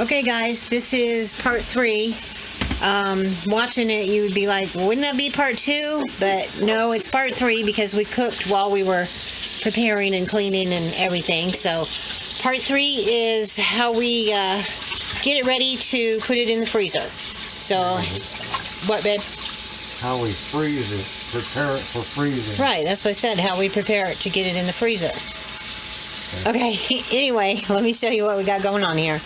Okay guys, this is part 3. Watching it, you would be like, well, wouldn't that be part 2? But no, it's part 3 because we cooked while we were preparing and cleaning and everything. So part 3 is how we get it ready to put it in the freezer. So, what, babe? How we freeze it, prepare it for freezing. Right, that's what I said, how we prepare it to get it in the freezer. Okay, anyway, let me show you what we got going on here.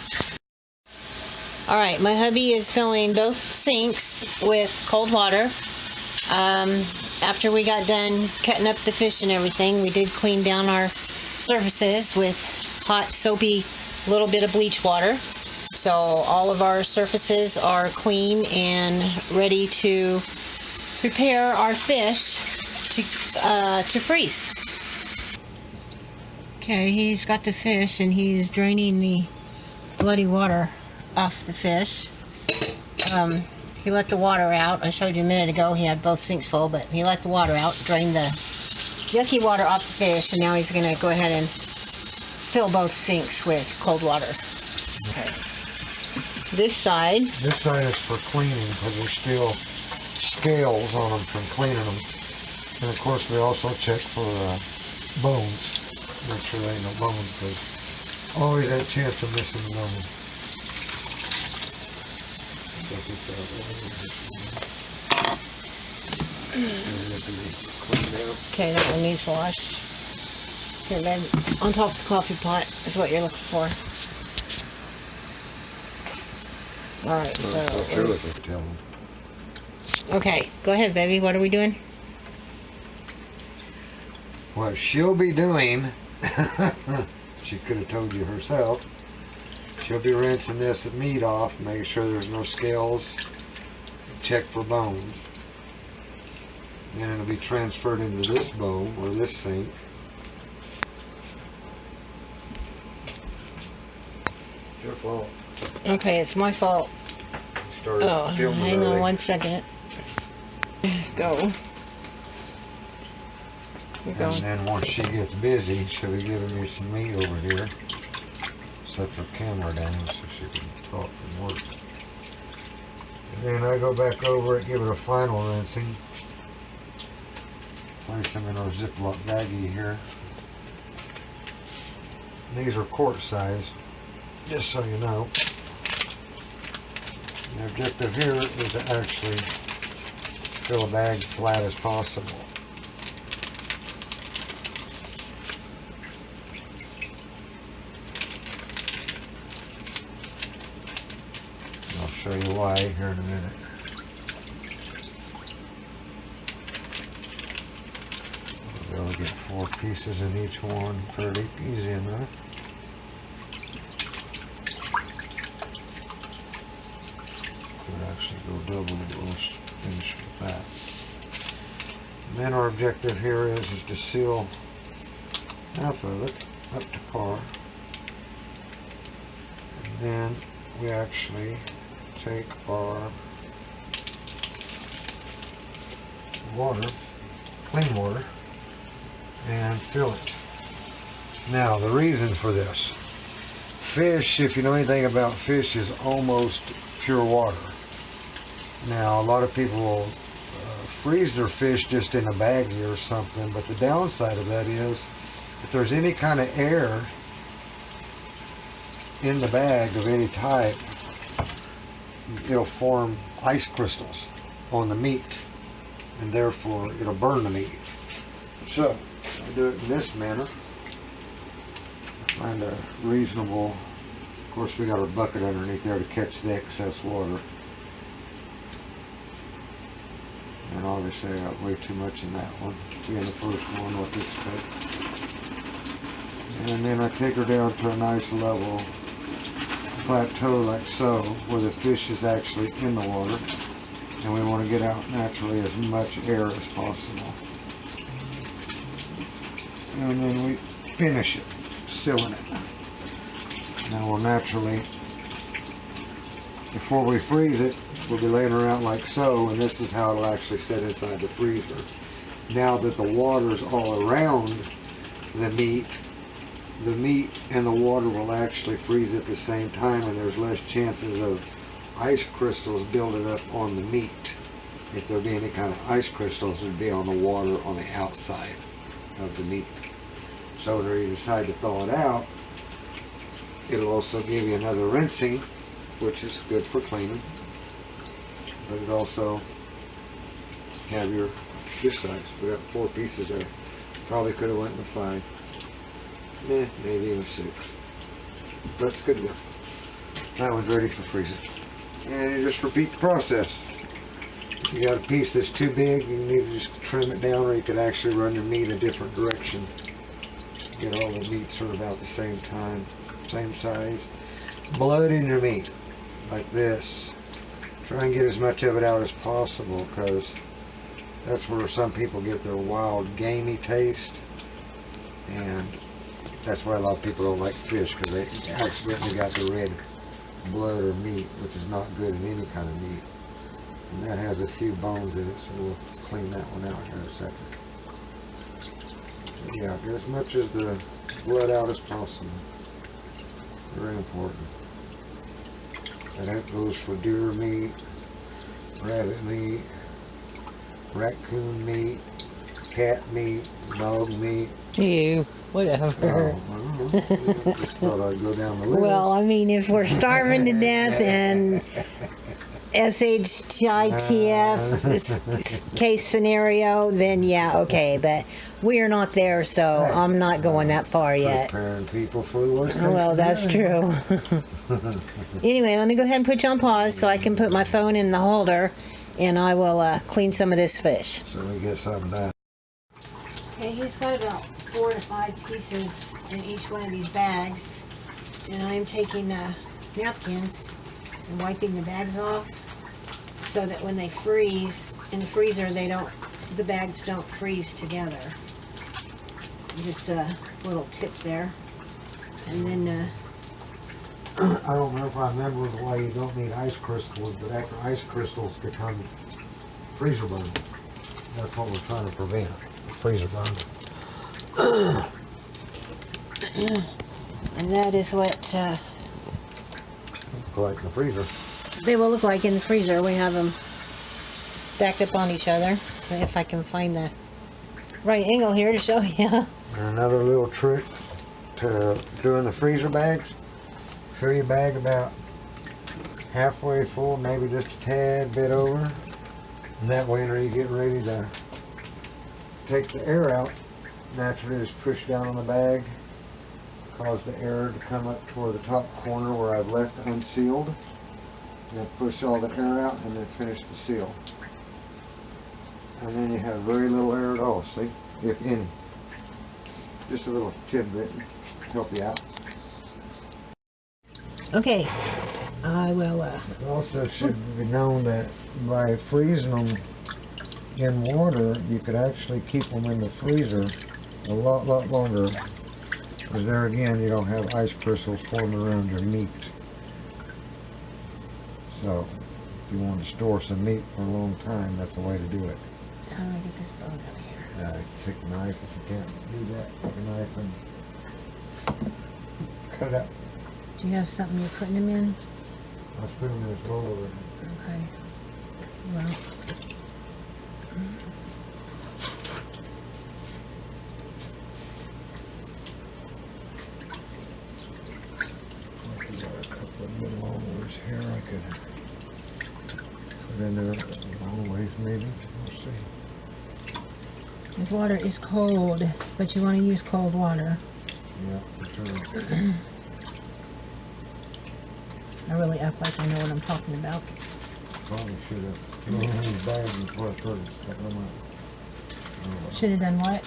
Alright, my hubby is filling both sinks with cold water. After we got done cutting up the fish and everything, we did clean down our surfaces with hot, soapy, little bit of bleach water. So all of our surfaces are clean and ready to prepare our fish to freeze. Okay, he's got the fish and he's draining the bloody water off the fish. He let the water out. I showed you a minute ago he had both sinks full, but he let the water out, drained the yucky water off the fish, and now he's going to go ahead and fill both sinks with cold water. Okay. This side is for cleaning because there's still scales on them from cleaning them. And of course we also check for bones. Make sure there ain't no bones because always that chance of missing the bone. Okay, that one needs washed. Here, babe, on top of the coffee pot is what you're looking for. Alright, so... Okay, go ahead, baby. What are we doing? What she'll be doing, she could have told you herself, she'll be rinsing this meat off, making sure there's no scales, check for bones. And it'll be transferred into this bowl or this sink. It's your fault. Okay, it's my fault. Oh, hang on 1 second. Go. And then once she gets busy, she'll be giving me some meat over here. Set her camera down so she can talk and work. And then I go back over it, give it a final rinsing. Place them in our Ziploc baggie here. These are quart size, just so you know. The objective here is to actually fill a bag flat as possible. I'll show you why here in a minute. We'll be able to get 4 pieces in each one, pretty easy enough. Could actually go double, but we'll finish with that. And then our objective here is to seal half of it up to par. And then we actually take our water, clean water, and fill it. Now the reason for this, fish, if you know anything about fish, is almost pure water. Now a lot of people will freeze their fish just in a baggie or something, but the downside of that is if there's any kind of air in the bag of any type, it'll form ice crystals on the meat and therefore it'll burn the meat. So I do it in this manner. Find a reasonable, of course we got our bucket underneath there to catch the excess water. And obviously I got way too much in that one. Being the first one, what to expect. And then I take her down to a nice level plateau like so, where the fish is actually in the water. And we want to get out naturally as much air as possible. And then we finish it, sealing it. Now we'll naturally, before we freeze it, we'll be laying her out like so, and this is how it'll actually sit inside the freezer. Now that the water's all around the meat, the meat and the water will actually freeze at the same time, and there's less chances of ice crystals building up on the meat. If there be any kind of ice crystals, it'd be on the water on the outside of the meat. So when you decide to thaw it out, it'll also give you another rinsing, which is good for cleaning. But it also have your fish size. We got 4 pieces there. Probably could have went with 5. Maybe even 6. But it's good to go. That one's ready for freezing. And you just repeat the process. If you got a piece that's too big, you need to just trim it down, or you could actually run your meat a different direction. Get all the meats sort of about the same time, same size. Blood in your meat, like this. Try and get as much of it out as possible, because that's where some people get their wild, gamey taste. And that's why a lot of people don't like fish, because they accidentally got the red blood or meat, which is not good in any kind of meat. And that has a few bones in it, so we'll clean that one out here in a second. So yeah, get as much of the blood out as possible. Very important. And that goes for deer meat, rabbit meat, raccoon meat, cat meat, dog meat. Ew, whatever. Oh, I don't know. Just thought I'd go down the list. Well, I mean, if we're starving to death and SHITF case scenario, then yeah, okay. But we are not there, so Hey, I'm not going that far yet. Preparing people for the worst case Well, that's scenario. true. Anyway, let me go ahead and put you on pause so I can put my phone in the holder, and I will clean some of this fish. So we get something done. Okay, he's got about 4 to 5 pieces in each one of these bags, and I'm taking napkins and wiping the bags off so that when they freeze in the freezer, the bags don't freeze together. Just a little tip there, and then. I don't know if I remember why you don't need ice crystals, but after ice crystals become freezer burn. That's what we're trying to prevent, freezer burn. And that is what Look like in the freezer. they will look like in the freezer. We have them stacked up on each other. If I can find the right angle here to show you. And another little trick to doing the freezer bags, fill your bag about halfway full, maybe just a tad bit over. And that way, when you get ready to take the air out, naturally just push down on the bag, cause the air to come up toward the top corner where I've left unsealed. Then push all the air out and then finish the seal. And then you have very little air at all, see? If any. Just a little tidbit to help you out. Okay, I will. It also should be known that by freezing them in water, you could actually keep them in the freezer a lot longer. Because there again, you don't have ice crystals forming around your meat. So, if you want to store some meat for a long time, that's the way to do it. How do I get this bone out of here? Take a knife if you can't do that. Take a knife and cut it up. Do you have something you're putting them in? I'll put them in this roll over. Okay. Well. I've got a couple of little ones here I could put in there long ways maybe. We'll see. This water is cold, but you want to use cold water. Yeah, for sure. I really act like I know what I'm talking about. Probably should have put them in these bags before I started stepping them up. Should have done what?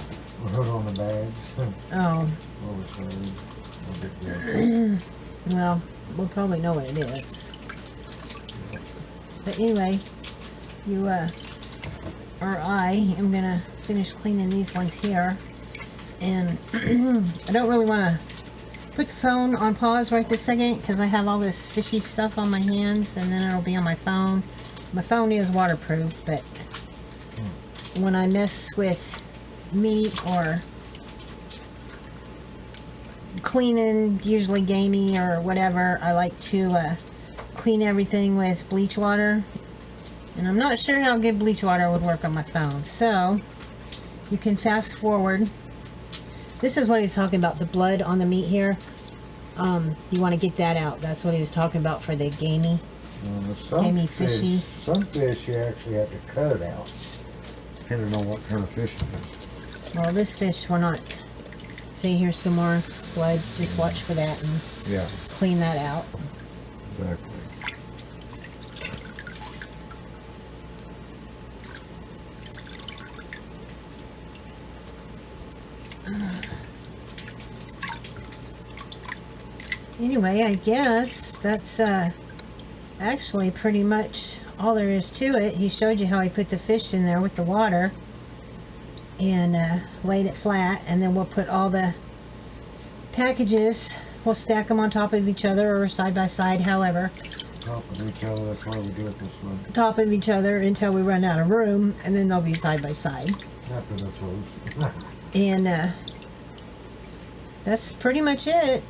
Put on the bags. Oh, Overside. We'll get that. well, we'll probably know what it is. But anyway, I am gonna finish cleaning these ones here, and I don't really want to put the phone on pause right this second because I have all this fishy stuff on my hands, and then it'll be on my phone. My phone is waterproof, but when I mess with meat or cleaning, usually gamey or whatever, I like to clean everything with bleach water. And I'm not sure how good bleach water would work on my phone. So you can fast forward. This is what he was talking about, the blood on the meat here. You want to get that out. That's what he was talking about for the gamey. Gamey fishy. Some fish you actually have to cut it out, depending on what kind of fish it is. Well, this fish we're not. See, here's some more blood. Just watch for that and clean that out. Exactly. Anyway, I guess that's actually pretty much all there is to it. He showed you how he put the fish in there with the water and laid it flat, and then we'll put all the packages, we'll stack them on top of each other or side by side, however. Top of each other, that's why we do it this way. Top of each other until we run out of room, and then they'll be side by side. After this one. And that's pretty much it.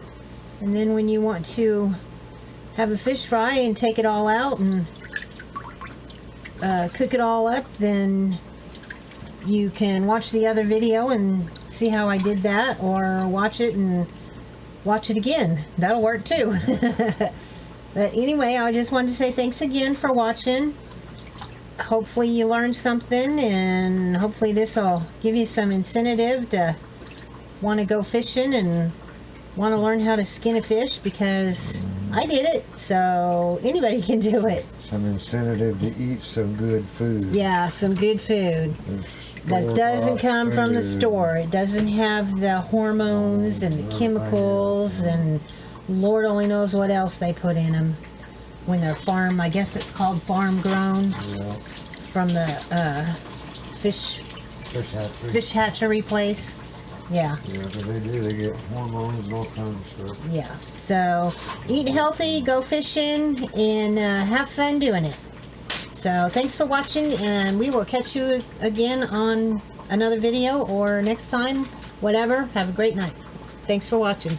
And then when you want to have a fish fry and take it all out and cook it all up, then you can watch the other video and see how I did that, or watch it and watch it again. That'll work too. But anyway, I just wanted to say thanks again for watching. Hopefully you learned something, and hopefully this will give you some incentive to want to go fishing and want to learn how to skin a fish, because I did it, so anybody can do it. Some incentive to eat some good food. Yeah, some good food that doesn't come from the store. It doesn't have the hormones and the chemicals and Lord only knows what else they put in them when they're farm. I guess it's called farm grown. Yeah. From the fish hatchery place. Yeah. Yeah, but they do. They get hormones and all kinds of stuff. Yeah. So eat healthy, go fishing, and have fun doing it. So thanks for watching, and we will catch you again on another video or next time, whatever. Have a great night. Thanks for watching.